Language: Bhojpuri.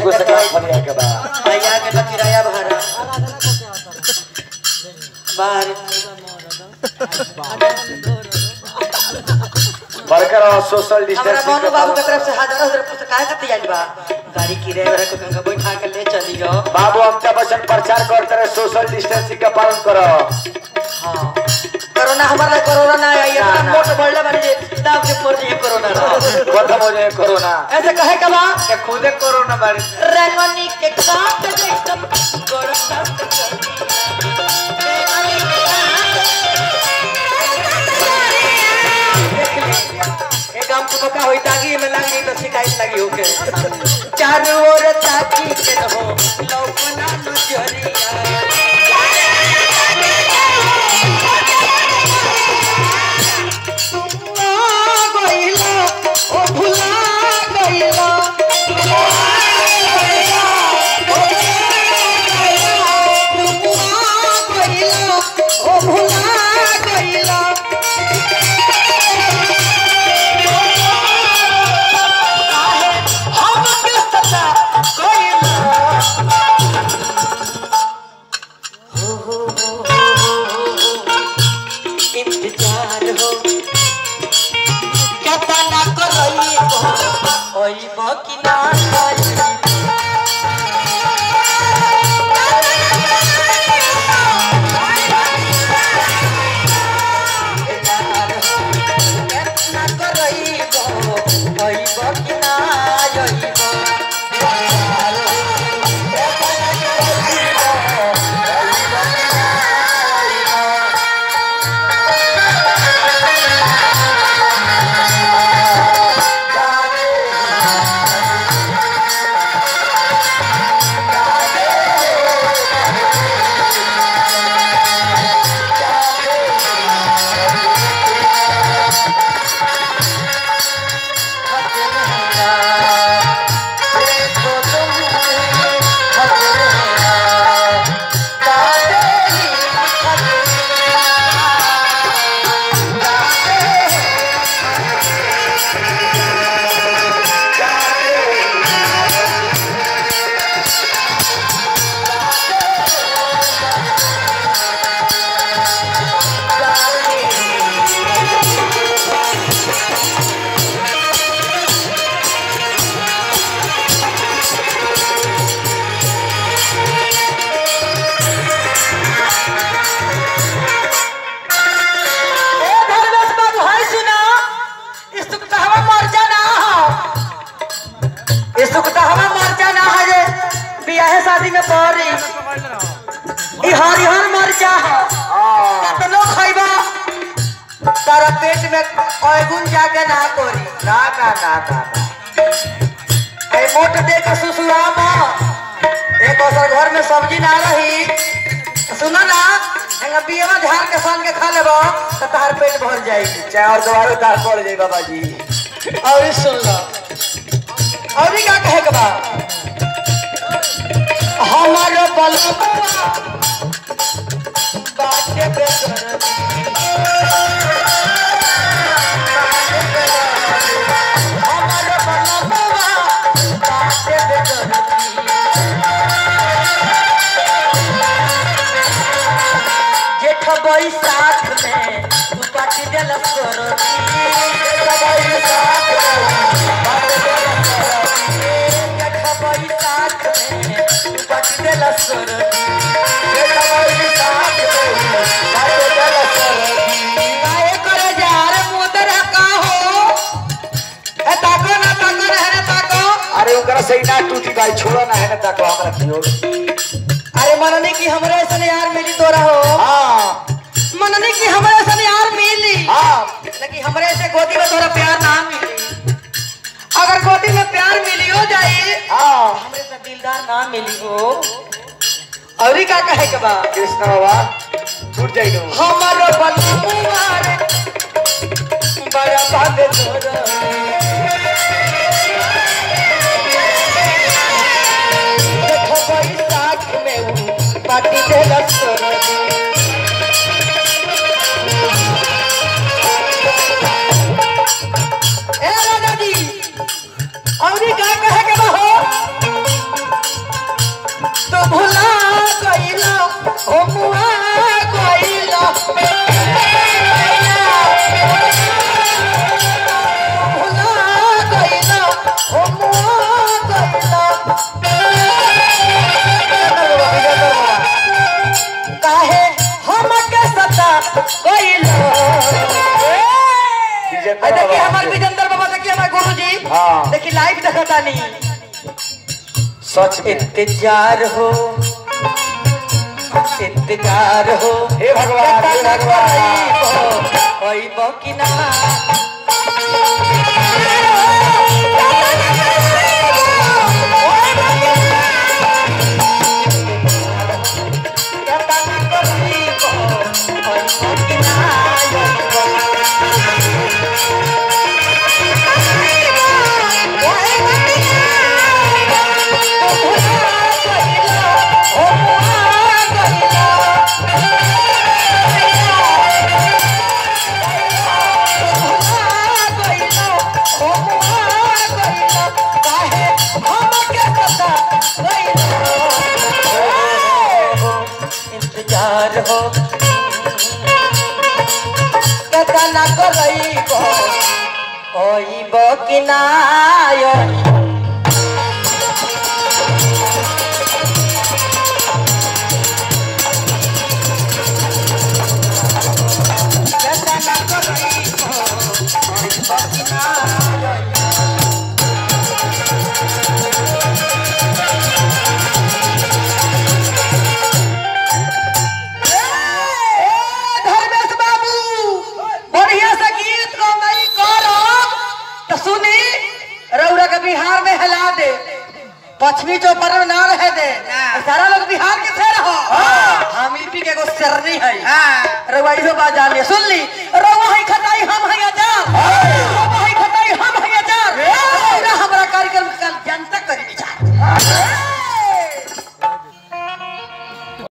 गो से काम फरिया के बा भैया के तो किराया भाड़ा बाहर वर्कर और सोशल हमारा डिस्टेंसिंग मोनू बाबू के तरफ से हजारों रुपए काहे खाती जानी बा गाड़ी किराया को गंगा बैठा के ले चलियो बाबू अमिताभ बच्चन प्रचार करते रहे सोशल डिस्टेंसिंग का पालन करो। हां कोरोना हमारा कोरोना ना आई इतना मोट बढ़ले बानी जे दाब के पड़ जाए कोरोना खत्म हो जाए कोरोना ऐसे कहे का बा के खुदे कोरोना बारी रेंगनी के काट दे एकदम कोरोना काम को का होई तागी में लगी तो शिकायत लगी होके चारों ओर ताकी के हो लौकना नजरिया गइला ओ भुला गइला ओ भुला गइला इंतजार हो क्या ना करई ओई बाकी ना शादी में पड़ी ई हरिहर मरचा है कतनो खइबा तारा पेट में अगुन जाके ना कोरी ना ना ना ना ए मोट दे के सुसुरा में एक असर घर में सब्जी ना रही सुनो ना एंगा बियावा झाड़ के सान के खा लेबो त तार पेट भर जाएगी चाय और दोबारा दाल पड़ जाई बाबा जी और सुन लो और क्या कहे के बा हमारो बलवा बाटे बेसरती हमारो बलवा बाटे बेसरती जेठ बैसाख में तू पाटी देला सरती जेठ बैसाख में बाटी देला सरती काहे करे जार मोदरा का हो ए ताको ना ताको रहने ताको अरे ओकरा सही ना टूटी भाई छोड़ो ना है ना ताको हमरा कियो अरे मनने की हमरे ऐसे यार मिली तोरा हो हां मनने की हमरे ऐसे यार मिली हां लेकिन हमरे से गोदी में तोरा प्यार ना मिली अगर गोदी में प्यार मिलियो जाए हां हमरे से दिलदार ना मिली हो औरी का कहे के बा कृष्ण बाबा टूट जाई नो हमारो बलुआ रे बड़ा भाग तोरा देखो बैसाख में पाटी देला सरदी ए राजा जी औरी का कहे के बा हो सच में इंतजार हो हे भगवान हे भगवान कोई बाकी ना इंतजार हो केतना करइबो होइबो कि नाय केतना करइबो होइबो कि नाय बिहार में हिला दे पश्चिमी चौपर में ना रह दे सारा लोग बिहार के थे रहो हम यूपी के एगो शेरनी है रउआ इहो बात जान ले सुन ली